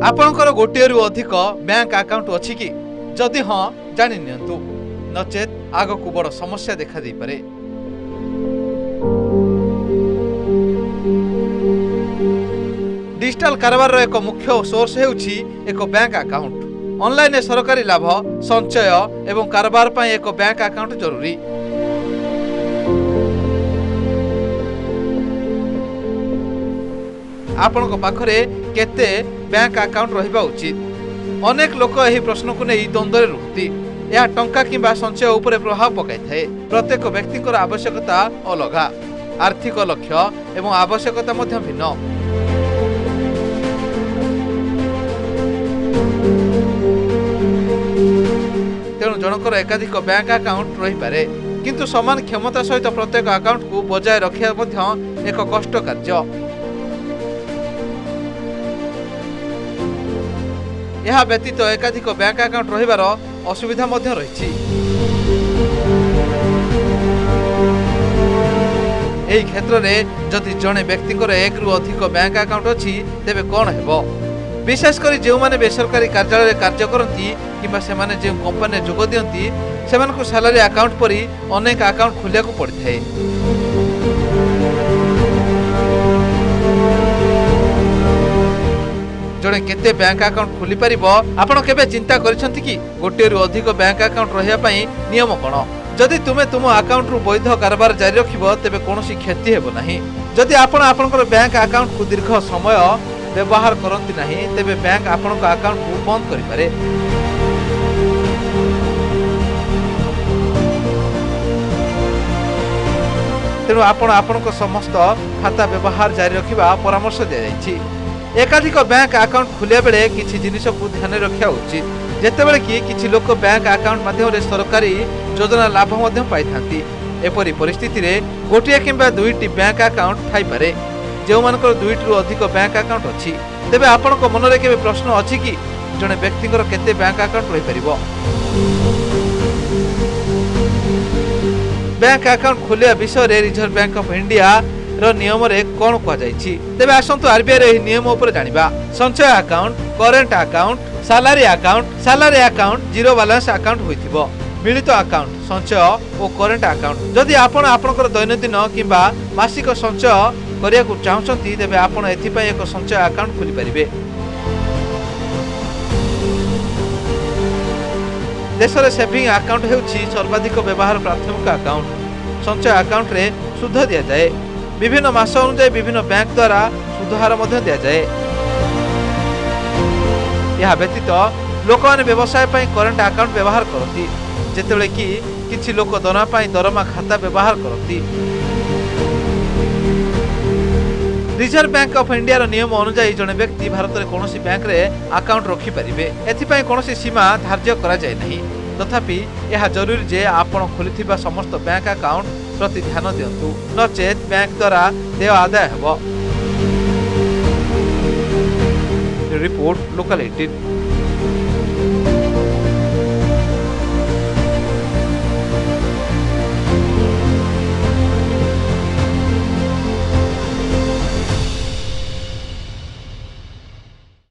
आपणकर गोटे अधिक बैंक अकाउंट अच्छी कि जदि हाँ जानि नियंतु नचेत आगकू बड़ समस्या देखा दे पारे। डिजिटल कारबार एक मुख्य सोर्स हेउछि एक बैंक अकाउंट। ऑनलाइन सरकारी लाभ संचय एवं कारबार पर एक बैंक अकाउंट जरूरी। आपनक पाखरे केते बैंक अकाउंट रहिबा उचित? अनेक लोक एही प्रश्न को नहीं द्वंद्व रुहति। यह टंका किंबा संचय उपरे प्रभाव पकाई थाए। प्रत्येक व्यक्तिकर आवश्यकता अलग, आर्थिक लक्ष्य एवं आवश्यकता मध्य भिन्न। तेणु जनकर एकाधिक बैंक अकाउंट रही पारे, किंतु समान क्षमता सहित प्रत्येक अकाउंट को बजाय रखिया मध्य एक कष्ट कार्य। यह व्यतीत एकाधिक बैंक अकाउंट रहिबार असुविधा मध्य रही। एही क्षेत्र में जदि जड़े व्यक्तिकर एक रु अधिक बैंक अकाउंट अच्छी तेबे कौन हेबो? विशेषकर जो माने बेसरकारी कार्यालय कार्य करती किंबा से माने जो कंपनी जोग दियंती सेमानकु सैलरी अकाउंट परी अनेक अकाउंट खोलिया को पड़ी थाए। जड़े केते बैंक अकाउंट खोली पारिबो? आपण केबे चिंता करिसंती कि गोटे रु अधिक बैंक अकाउंट रहिया पई नियम कोन? जदि तुमे तुम अकाउंट रु वैध कारबार जारी रखिबो तेबे कोनोसी क्षति हेबो नाही। जदि आपण आपनकर बैंक अकाउंट को दीर्घ समय व्यवहार करंती नाही तेबे बैंक आपनक अकाउंट को बंद करि पारे। तेणु आपण आपनक समस्त खाता व्यवहार जारी रखिबा परामर्श दिया जायछि। एकाधिक बैंक अकाउंट खोलिया बेले किछि जिनिस को ध्यान रखा उचित। जेतेबेले कि किछि लोक बैंक अकाउंट माध्यम सरकारी योजना लाभ मध्यम पाई थांती। एपरि परिस्थिति रे गोटिए किंबा दुईटी बैंक अकाउंट थाई पारे। जो मानकर दुईटी रु अधिक बैंक अकाउंट अछि तेबे आपनक मन रे केबे प्रश्न अछि कि जने व्यक्तिकर केते बैंक अकाउंट रहि परिबो? बैंक अकाउंट खोलिया विषय रे रिजर्व बैंक ऑफ इंडिया रो नियम रे कोन कह जायछि? तेबे आसंतु आरबीआई रे नियम ऊपर जानिबा। संचय account, current account, salary account zero balance account होइथिबो। मिलित अकाउंट, संचय और करेंट अकाउंट। जदि आपण आपनकर दैनंदिन किंबा मासिक संचय करिया को चाहछंती तेबे आपण एथि पय एक संचय अकाउंट खोली परिबे। देश रे सेविंग अकाउंट हेउछि सर्वाधिक व्यवहार प्राथमिक अकाउंट। संचय अकाउंट रे सुध दिया जाए। विभिन्न मास अनुसार विभिन्न बैंक द्वारा सुधहार मध्य दिया जाए। यह व्यतीत लोक माने व्यवसाय पई करेंट अकाउंट व्यवहार करती, जेतेबेले कि किछि लोक दरमा पई दरमा खाता व्यवहार करती। रिजर्व बैंक ऑफ इंडिया रो नियम अनुसार जने व्यक्ति भारत रे कोनोसी बैंक रे अकाउंट रखि परिबे। एथि पई कोनोसी सीमा धार्य करा जाय नाही। तथापि यह जरूरी जे आपण खोलिथिबा समस्त बैंक अकाउंट प्रति ध्यान दियंतु, नचेत बैंक द्वारा देय आदाय हेबो। Report local 18।